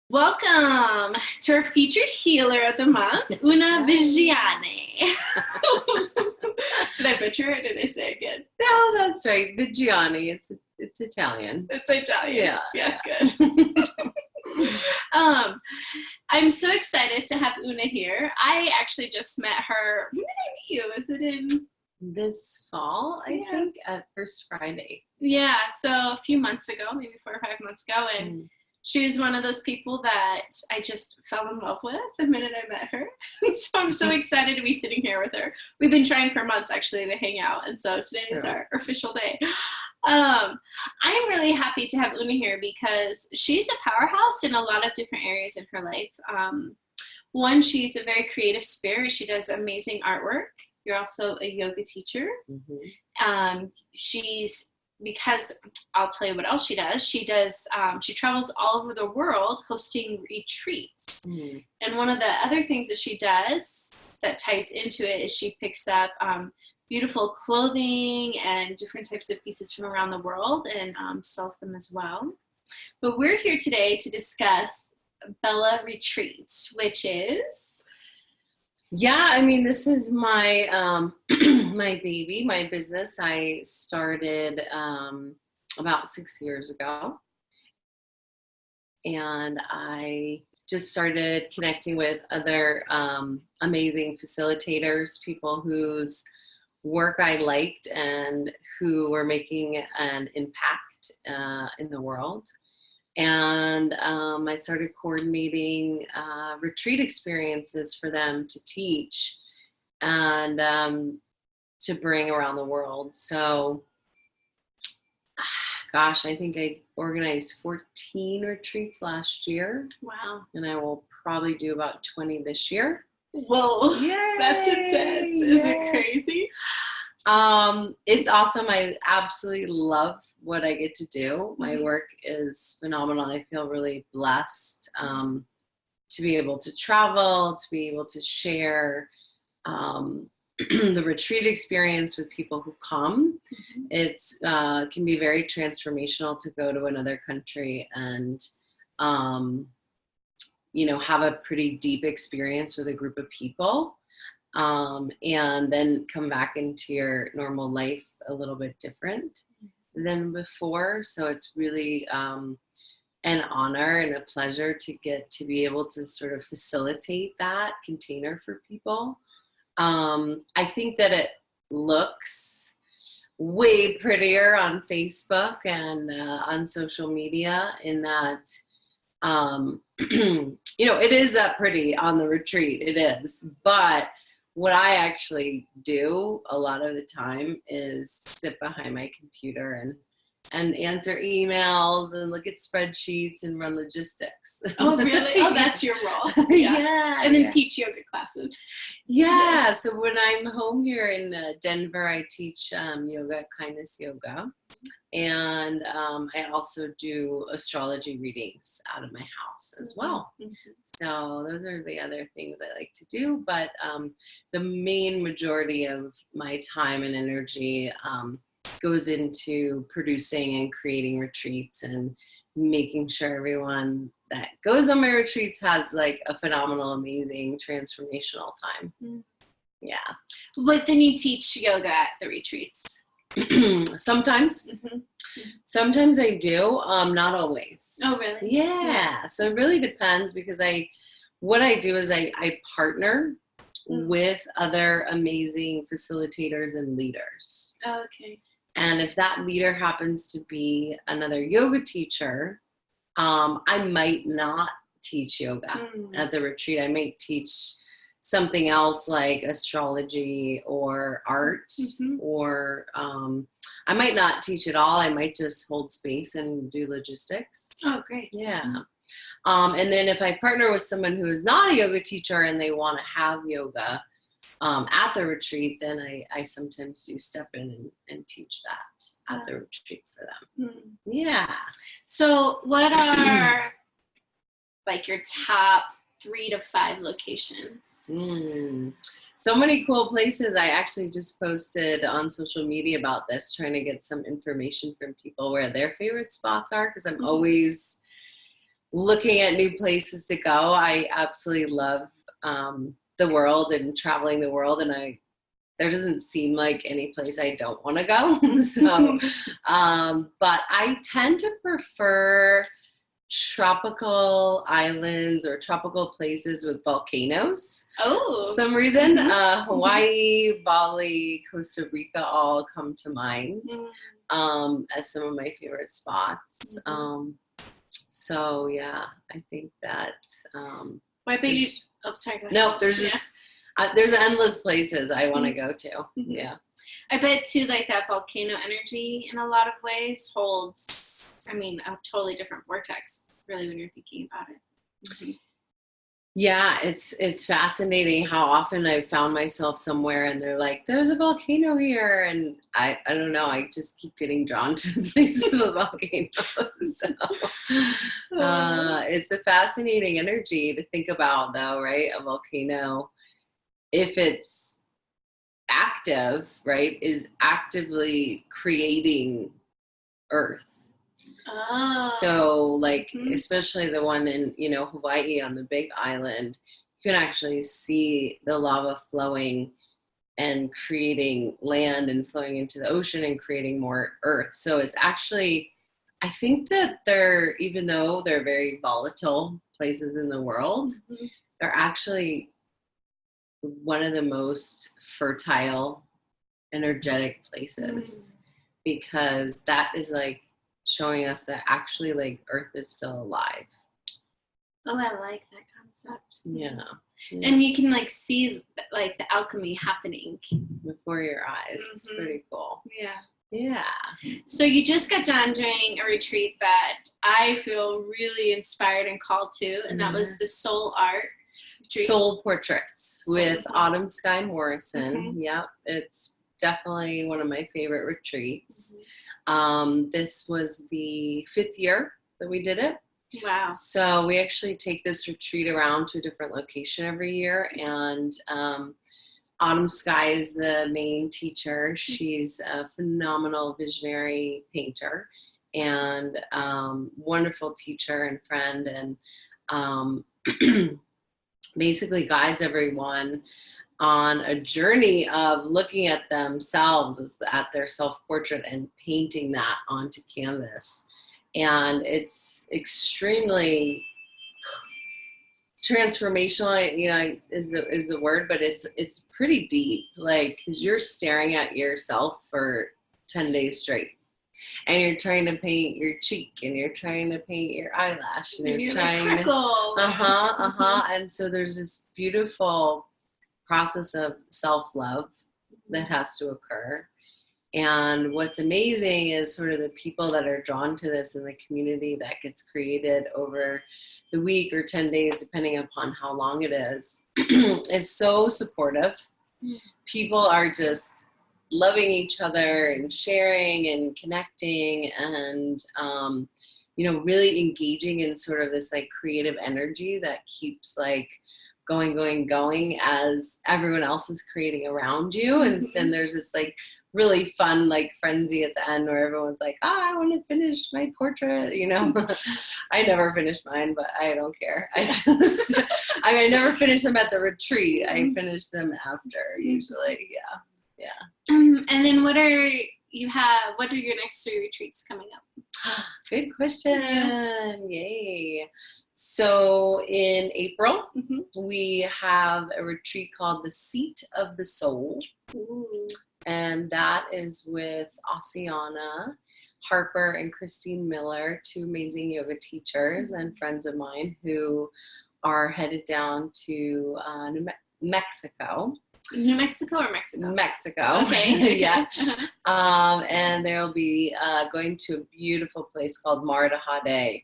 Welcome to our featured healer of the month, Una Viggiani. Did I butcher it or did I say it good? No, that's right. Viggiani. It's Italian. It's Italian. Yeah. Good. I'm so excited to have Una here. I actually just met her. When did I meet you? Is it in this fall, I think, at First Friday. Yeah, so a few months ago, maybe 4 or 5 months ago, and she was one of those people that I just fell in love with the minute I met her. So I'm so excited to be sitting here with her. We've been trying for months actually to hang out, and so today is our official day. I'm really happy to have Una here because she's a powerhouse in a lot of different areas in her life. One, she's a very creative spirit. She does amazing artwork. You're also a yoga teacher. Because I'll tell you what else she does. She travels all over the world hosting retreats. And one of the other things that she does that ties into it is she picks up beautiful clothing and different types of pieces from around the world and sells them as well. But we're here today to discuss FLN Retreats, which is... Yeah, I mean, this is my my baby, my business. I started about 6 years ago, and I just started connecting with other amazing facilitators, people whose work I liked and who were making an impact in the world. And I started coordinating retreat experiences for them to teach and to bring around the world. So, gosh, I think I organized 14 retreats last year. Wow. And I will probably do about 20 this year. Whoa. Yay. That's intense. Is it crazy? It's awesome. I absolutely love what I get to do. My work is phenomenal. I feel really blessed to be able to travel, to be able to share the retreat experience with people who come. It's can be very transformational to go to another country and have a pretty deep experience with a group of people. And then come back into your normal life a little bit different than before. So it's really an honor and a pleasure to get to be able to sort of facilitate that container for people. I think that it looks way prettier on Facebook and on social media in that, it is that pretty on the retreat. It is. But what I actually do a lot of the time is sit behind my computer and answer emails and look at spreadsheets and run logistics. Oh, really? Oh, that's your role. Yeah. And then teach yoga classes. Yeah. So when I'm home here in Denver, I teach yoga, kindness yoga. And I also do astrology readings out of my house as well. So those are the other things I like to do. But the main majority of my time and energy goes into producing and creating retreats and making sure everyone that goes on my retreats has like a phenomenal, amazing, transformational time. Yeah. But then you teach yoga at the retreats? Sometimes. Sometimes I do, not always. Oh, really? Yeah. So it really depends because what I do is I partner with other amazing facilitators and leaders. Oh, okay. And if that leader happens to be another yoga teacher, I might not teach yoga at the retreat. I might teach something else like astrology or art, or I might not teach at all. I might just hold space and do logistics. Oh, great. Yeah. And then if I partner with someone who is not a yoga teacher and they want to have yoga at the retreat, then I sometimes do step in and teach that at the retreat for them. Yeah. So what are like your top 3 to 5 locations? So many cool places. I actually just posted on social media about this, trying to get some information from people where their favorite spots are, because I'm always looking at new places to go. I absolutely love the world and traveling the world, and there doesn't seem like any place I don't want to go. So, but I tend to prefer tropical islands or tropical places with volcanoes. Oh, For some reason, Hawaii, Bali, Costa Rica all come to mind as some of my favorite spots. So yeah, I think that. Why but you? Oh, sorry. Go ahead. No, there's just there's endless places I want to go to. Yeah. I bet too, like that volcano energy in a lot of ways holds, I mean, a totally different vortex, really, when you're thinking about it. Yeah, it's fascinating how often I've found myself somewhere and they're like, there's a volcano here. And I don't know, I just keep getting drawn to places with volcanoes. So, it's a fascinating energy to think about though, right? A volcano, if it's active, right, is actively creating Earth. So like especially the one in Hawaii on the Big Island, you can actually see the lava flowing and creating land and flowing into the ocean and creating more Earth. So it's actually, I think that even though they're very volatile places in the world, they're actually one of the most fertile, energetic places, because that is like showing us that actually like Earth is still alive. Oh, I like that concept. Yeah. And you can like see like the alchemy happening before your eyes. It's pretty cool. Yeah. So you just got done doing a retreat that I feel really inspired and called to, and that was the soul art retreat. Soul portraits with Autumn Sky Morrison. Yep. It's definitely one of my favorite retreats. This was the 5th year that we did it. Wow. So we actually take this retreat around to a different location every year. And Autumn Sky is the main teacher. She's a phenomenal visionary painter and wonderful teacher and friend, and basically guides everyone on a journey of looking at themselves at their self-portrait and painting that onto canvas. And it's extremely transformational, is the word, but it's pretty deep, like, because you're staring at yourself for 10 days straight. And you're trying to paint your cheek, and you're trying to paint your eyelash, and you're trying like freckle. And so there's this beautiful process of self-love that has to occur. And what's amazing is sort of the people that are drawn to this and the community that gets created over the week or 10 days, depending upon how long it is so supportive. People are just loving each other and sharing and connecting and, really engaging in sort of this like creative energy that keeps like going as everyone else is creating around you. And there's this like really fun like frenzy at the end where everyone's like, I want to finish my portrait, I never finish mine, but I don't care. I never finish them at the retreat. I finish them after usually. Yeah. And then what are your next 3 retreats coming up? Good question. Yay. So in April, we have a retreat called the Seat of the Soul. And that is with Asiana Harper and Christine Miller, 2 amazing yoga teachers and friends of mine who are headed down to Mexico. New Mexico or Mexico? Mexico. Okay. Yeah. And they'll be going to a beautiful place called Mar de Jade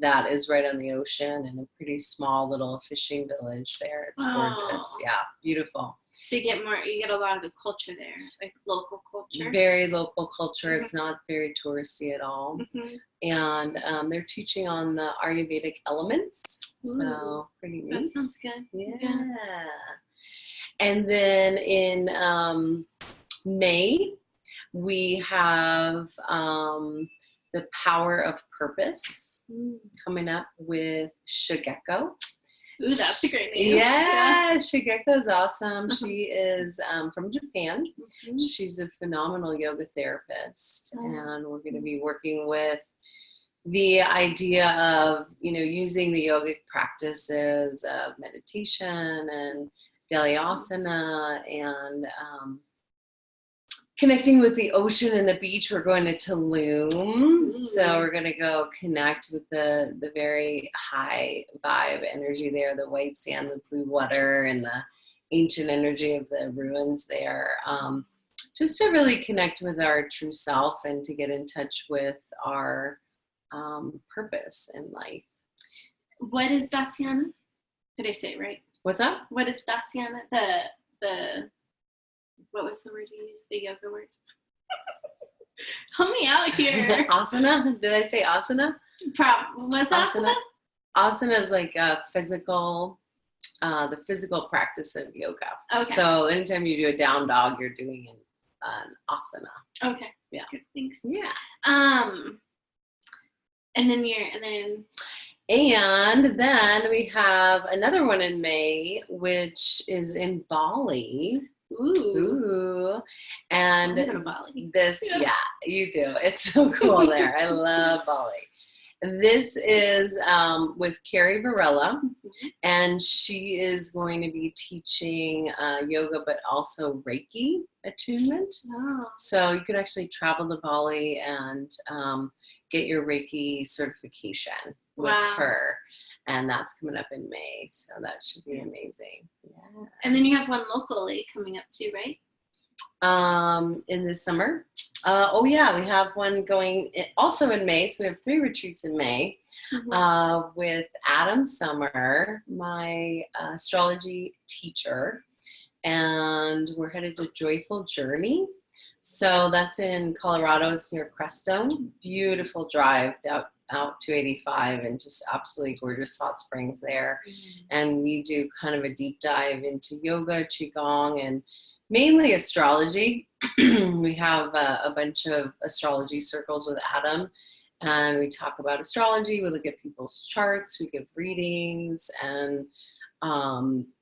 that is right on the ocean in a pretty small little fishing village there. It's gorgeous. Yeah, beautiful. So you get a lot of the culture there, like local culture. Very local culture. It's not very touristy at all. And they're teaching on the Ayurvedic elements. So pretty neat. That sounds good. Yeah. And then in May, we have the power of purpose coming up with Shigeko. Ooh, that's a great name. Yeah, Shigeko is awesome. She is from Japan. She's a phenomenal yoga therapist, and we're going to be working with the idea of, using the yogic practices of meditation and daily asana and connecting with the ocean and the beach. We're going to Tulum. So we're going to go connect with the very high vibe energy there, the white sand, the blue water, and the ancient energy of the ruins there. Just to really connect with our true self and to get in touch with our purpose in life. What is Dasyana? Did I say it right? What's up? What is Dasyana? What was the word you used? The yoga word? Help me out here. Asana? Did I say asana? What's asana? Asana is like a physical, the physical practice of yoga. Okay. So anytime you do a down dog, you're doing an asana. Okay. Yeah. Good, thanks. Yeah. And then we have another one in May, which is in Bali. Ooh. And I'm going to Bali. Yeah, you do. It's so cool there. I love Bali. This is with Carrie Varela, and she is going to be teaching yoga, but also Reiki attunement. Oh. So you could actually travel to Bali and get your Reiki certification with her. And that's coming up in May. So that should be amazing. Yeah. And then you have one locally coming up too, right? In the summer. We have one going also in May. So we have 3 retreats in May with Adam Summer, my astrology teacher. And we're headed to Joyful Journey. So that's in Colorado. It's near Crestone. Beautiful drive out 285 and just absolutely gorgeous hot springs there. And we do kind of a deep dive into yoga, qigong, and mainly astrology. We have a bunch of astrology circles with Adam, and we talk about astrology. We look at people's charts, we give readings, and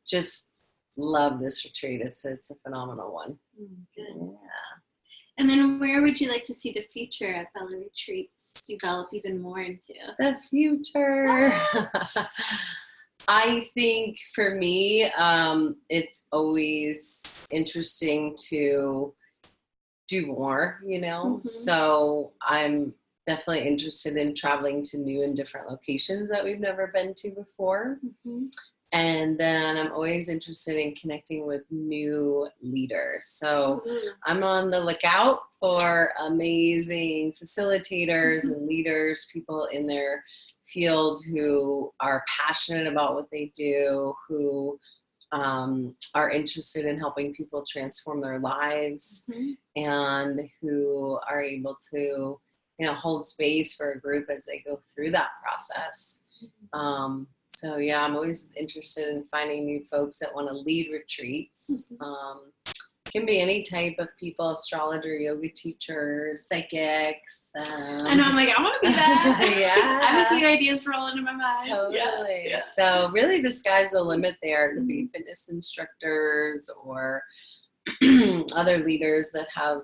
just love this retreat. It's a phenomenal one. Good. Yeah. And then where would you like to see the future of Bali Retreats develop even more into? The future. I think for me, it's always interesting to do more, So I'm definitely interested in traveling to new and different locations that we've never been to before. And then I'm always interested in connecting with new leaders. So I'm on the lookout for amazing facilitators and leaders, people in their field who are passionate about what they do, who are interested in helping people transform their lives, and who are able to, hold space for a group as they go through that process. So yeah, I'm always interested in finding new folks that want to lead retreats. Can be any type of people, astrologer, yoga teachers, psychics. I know, I'm like, I want to be that. Yeah. I have a few ideas rolling in my mind. Totally. Yeah. So really the sky's the limit there. It could be fitness instructors or other leaders that have,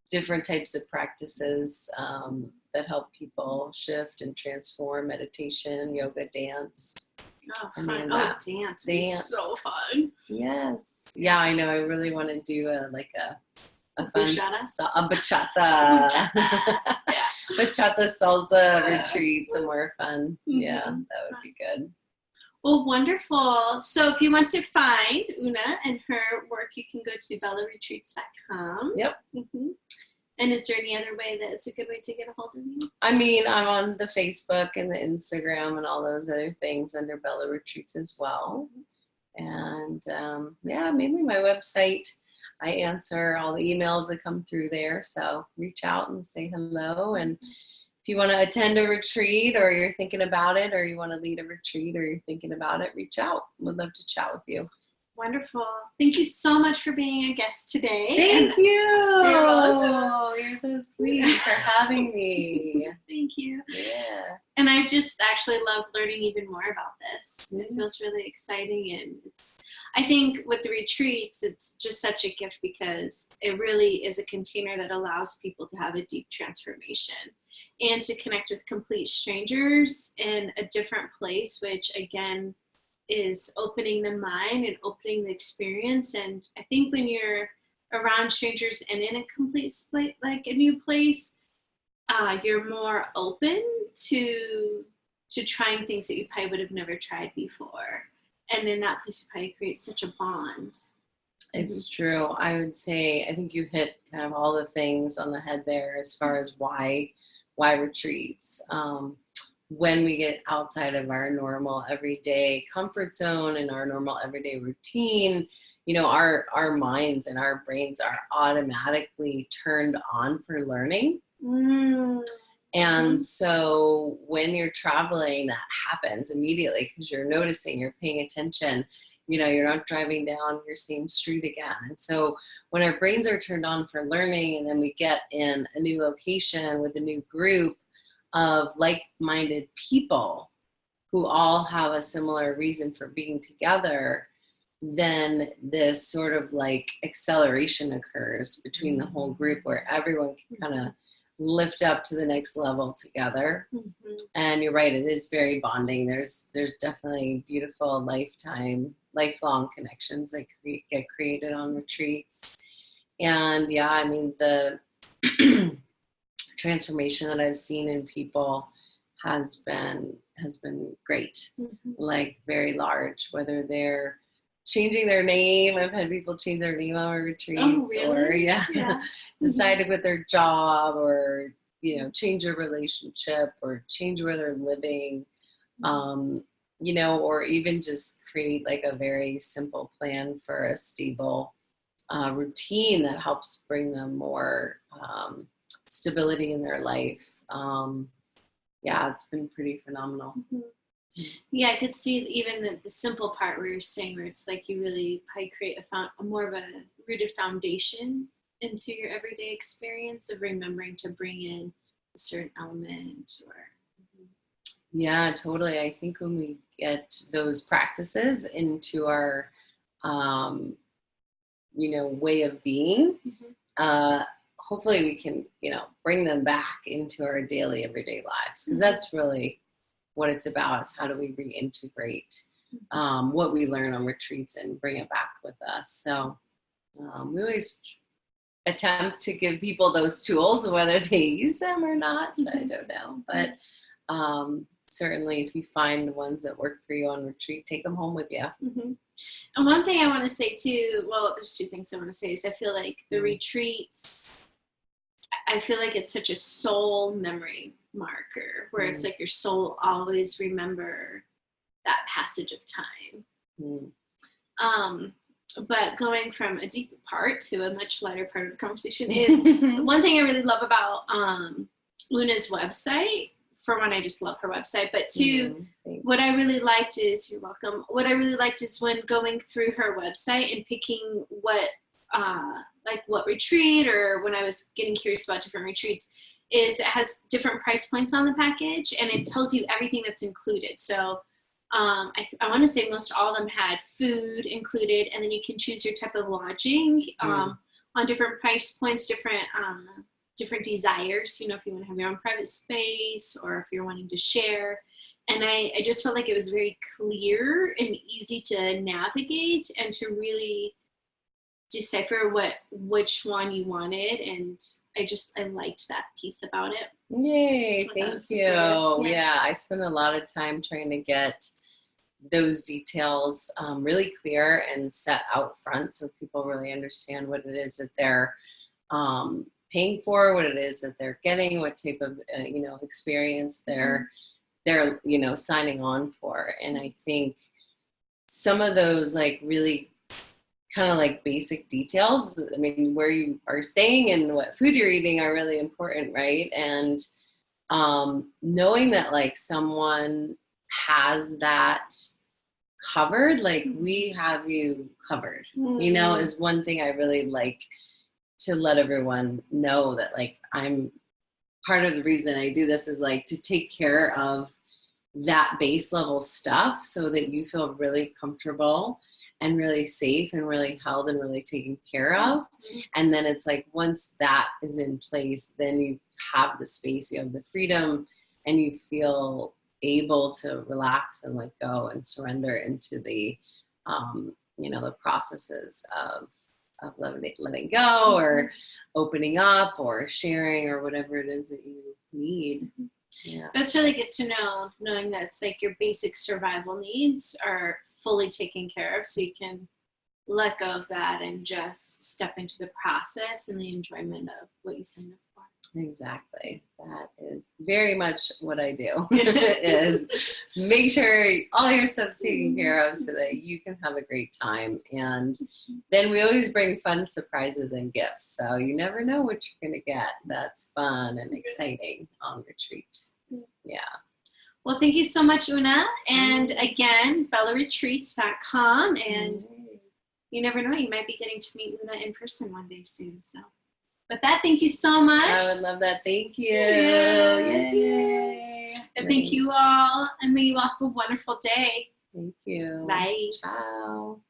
different types of practices that help people shift and transform: meditation, yoga, dance. Oh, fun. Dance would be so fun. Yes. Yeah, I know. I really want to do a fun bachata. Yeah. Bachata salsa retreat, somewhere fun. Yeah, that would be good. Well, wonderful. So if you want to find Una and her work, you can go to bellaretreats.com. Yep. And is there any other way that it's a good way to get a hold of you? I mean, I'm on the Facebook and the Instagram and all those other things under Bella Retreats as well. And mainly my website. I answer all the emails that come through there. So reach out and say hello. And if you want to attend a retreat, or you're thinking about it, or you want to lead a retreat, or you're thinking about it, reach out. We'd love to chat with you. Wonderful. Thank you so much for being a guest today. Thank you. You're welcome. You're so sweet for having me. Thank you. Yeah. And I just actually love learning even more about this. It feels really exciting, and I think with the retreats, it's just such a gift because it really is a container that allows people to have a deep transformation and to connect with complete strangers in a different place, which again is opening the mind and opening the experience. And I think when you're around strangers and in a complete like a new place, you're more open to trying things that you probably would have never tried before. And in that place, you probably create such a bond. It's true. I would say, I think you hit kind of all the things on the head there as far as why retreats. When we get outside of our normal everyday comfort zone and our normal everyday routine, you know, our minds and our brains are automatically turned on for learning. And so when you're traveling, that happens immediately because you're noticing, you're paying attention. You know, you're not driving down your same street again. And so when our brains are turned on for learning, and then we get in a new location with a new group of like-minded people who all have a similar reason for being together, then this sort of like acceleration occurs between the whole group where everyone can kind of lift up to the next level together. And you're right, it is very bonding. There's definitely beautiful lifelong connections that get created on retreats. And yeah, I mean, the transformation that I've seen in people has been great, like very large, whether they're changing their name. I've had people change their name on retreats. Oh, really? or decide to quit their job, or, you know, change their relationship, or change where they're living, you know, or even just create like a very simple plan for a stable routine that helps bring them more stability in their life. Yeah, it's been pretty phenomenal. Yeah, I could see even the simple part where you're saying, where it's like you really probably create a more of a rooted foundation into your everyday experience of remembering to bring in a certain element. Or yeah, totally. I think when we get those practices into our you know, way of being, hopefully we can, you know, bring them back into our daily everyday lives, because that's really what it's about, is how do we reintegrate what we learn on retreats and bring it back with us. So we always attempt to give people those tools, whether they use them or not, I don't know. But certainly if you find the ones that work for you on retreat, take them home with you. And one thing I want to say too, well, there's two things I want to say, is I feel like the retreats, I feel like it's such a soul memory marker, where it's like your soul always remember that passage of time. But going from a deep part to a much lighter part of the conversation is one thing I really love about Luna's website. For one, I just love her website, but two, what I really liked is, you're welcome, what I really liked is when going through her website and picking what retreat, or when I was getting curious about different retreats, is it has different price points on the package, and it tells you everything that's included. So I want to say most all of them had food included, and then you can choose your type of lodging on different price points, different desires, you know, if you want to have your own private space or if you're wanting to share. And I just felt like it was very clear and easy to navigate and to really decipher which one you wanted. And I liked that piece about it. Yay, thank you. Yeah, I spend a lot of time trying to get those details really clear and set out front, so people really understand what it is that they're paying for, what it is that they're getting, what type of you know, experience they're you know, signing on for. And I think some of those like really kind of like basic details, I mean, where you are staying and what food you're eating are really important, right? And knowing that like someone has that covered, like we have you covered, you know, is one thing I really like to let everyone know, that like I'm part of the reason I do this is like to take care of that base level stuff so that you feel really comfortable and really safe and really held and really taken care of. And then it's like, once that is in place, then you have the space, you have the freedom, and you feel able to relax and let go and surrender into the, you know, the processes of letting go or opening up or sharing or whatever it is that you need. Yeah. That's really good to know, knowing that it's like your basic survival needs are fully taken care of, so you can let go of that and just step into the process and the enjoyment of what you signed up for. Exactly. That is very much what I do, is make sure all your stuff's taken care of so that you can have a great time. And then we always bring fun surprises and gifts. So you never know what you're going to get. That's fun and exciting on retreat. Yeah. Well, thank you so much, Una. And again, bellaretreats.com. And you never know, you might be getting to meet Una in person one day soon. So with that, thank you so much. I would love that. Thank you. Yes, yes. And thank you all. And may you all have a wonderful day. Thank you. Bye. Ciao.